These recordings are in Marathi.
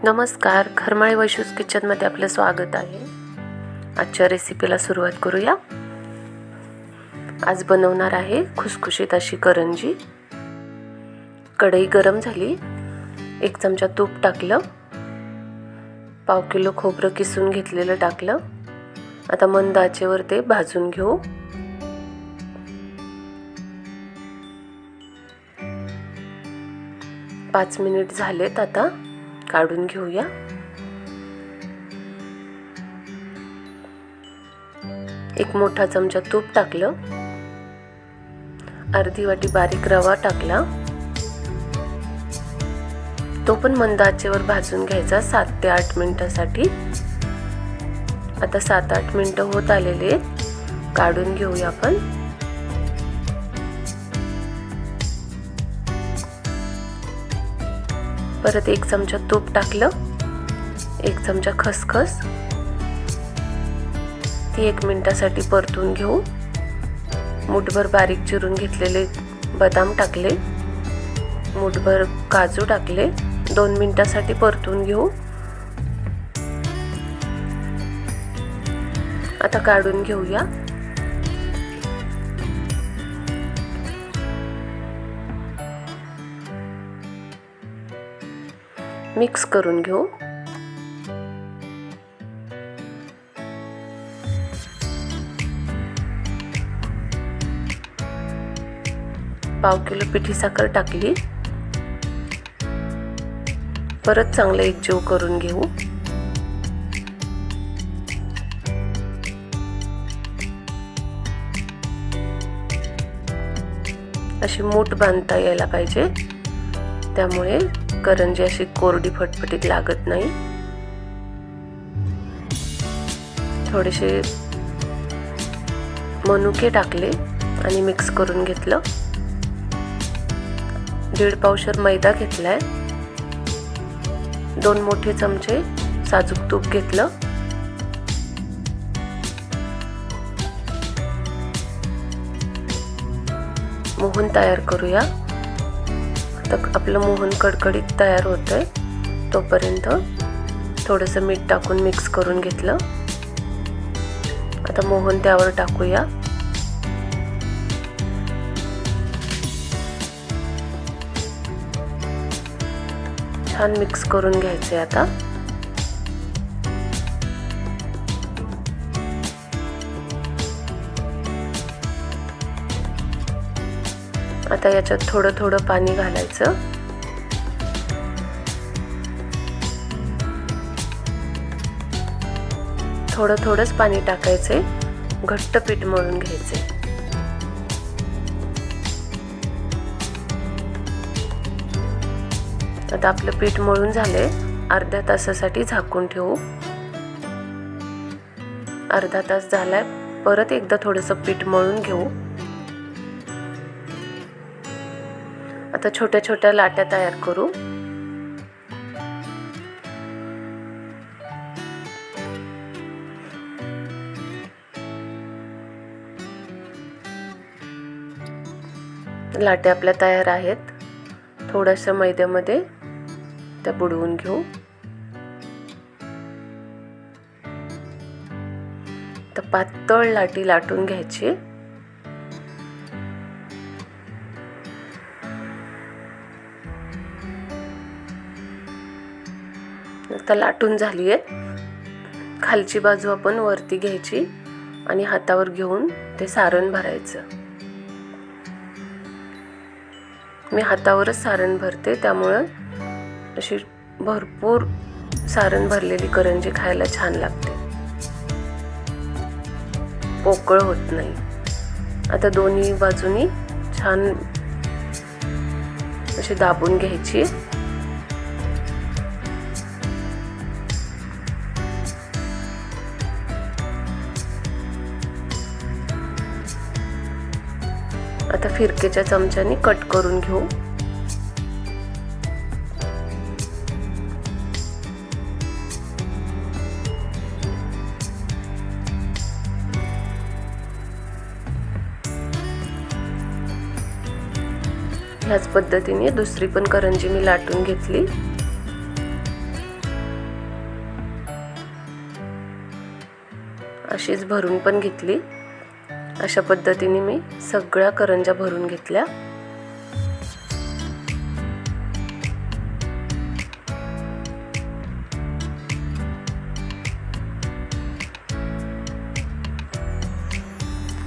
नमस्कार, घरमाळी वैशूज किचनमध्ये आपलं स्वागत आहे। आजच्या रेसिपीला सुरुवात करूया। आज बनवणार आहे खुसखुशीत अशी करंजी। कढई गरम झाली, 1 चमचा तूप टाकलं, पाव किलो खोबरं किसून घेतलेलं टाकलं। आता मंद आचेवर ते भाजून घेऊ। पाच मिनिट झालेत, आता काढून घेऊया। एक मोठा चमचा तूप टाकलं, अर्धी वाटी बारीक रवा टाकला, तो पण मंद आचेवर भाजून घ्यायचा 7 ते 8 मिनिटांसाठी। आता 7-8 मिनिटं होत आलेले, काढून घेऊया आपण। परत 1 चमचा तूप टाकलं, 1 चमचा खसखस, ती 1 मिनिटासाठी परतून घेऊ। मुठभर बारीक चिरून घेतलेले बदाम टाकले, मुठभर काजू टाकले, 2 मिनिटासाठी परतून घेऊ। आता काढून घेऊया। मिक्स करून घेऊ। पाव किलो पिठी साखर टाकली, परत चांगलं एकजीव करून घेऊ। अशी मूठ बांधता यायला पाहिजे, त्यामुळे करंजी अशी कोरडी फटफटीत लागत नाही। थोडेसे मनुके टाकले आणि मिक्स करून घेतलं। 1.5 पावशर मैदा घेतलाय, 2 मोठे चमचे साजूक तूप घेतलं। मोहन तयार करूया। आता आपलं मोहन कडकडीत तयार होतंय, तोपर्यंत थोडंसं मीठ टाकून मिक्स करून घेतलं। आता मोहन त्यावर टाकूया। छान मिक्स करून घ्यायचे। आता आता याच्यात थोडं थोडं पाणी घालायचं। थोडं थोडंच पाणी टाकायचे, घट्ट पीठ मळून घ्यायचे। आता आपलं पीठ मळून झालंय, अर्ध्या तासासाठी झाकून ठेवू। अर्धा तास झालाय, परत एकदा थोडंसं पीठ मळून घेऊ। आता छोट्या छोट्या लाट्या तयार करू। लाट्या आपल्या तयार आहेत। थोड्याशा मैद्यामध्ये त्या बुडवून घेऊ। तर पातळ लाटी लाटून घ्यायची। आता लाटून झाली आहे। खालची बाजू आपण वरती घ्यायची आणि हातावर घेऊन ते सारण भरायचं। मी हातावरच सारण भरते, त्यामुळे अशी भरपूर सारण भरलेली करंजी खायला छान लागते, पोकळ होत नाही। आता दोन्ही बाजूनी छान अशी दाबून घ्यायची। आता फिरकेच्या चमच्याने कट करून घेऊ। ह्याच पद्धतीने दुसरी पण करंजी मी लाटून घेतली। अशीच भरून पण घेतली. अशा पद्धतीने मी सगळ्या करंज्या भरून घेतल्या.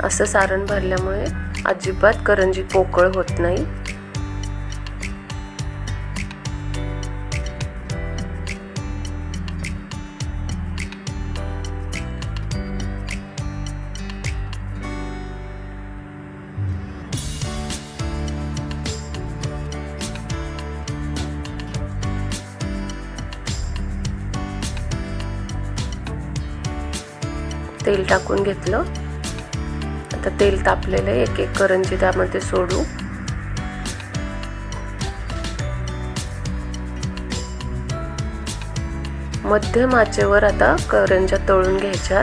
असं सारण भरल्यामुळे अजिबात करंजी पोकळ होत नाही. तेल टाकून घेतलं. आता तेल तापलेलं एक एक करंजी त्यामध्ये सोडू. मध्यम आचेवर आता करंज्या तळून घ्यायच्या,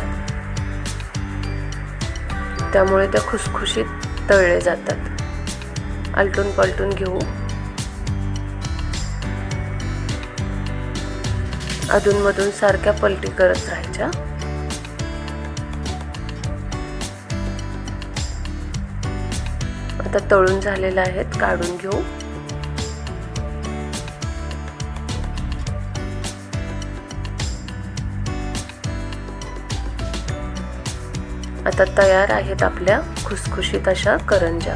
त्यामुळे त्या खुसखुशीत तळले जातात. आलटून पलटून घेऊ. अधूनमधून सारख्या पलटी करत राहायच्या. आता तळून झालेल्या आहेत, काढून घेऊ. आता तयार आहेत आपल्या खुसखुशीत अशा करंज्या.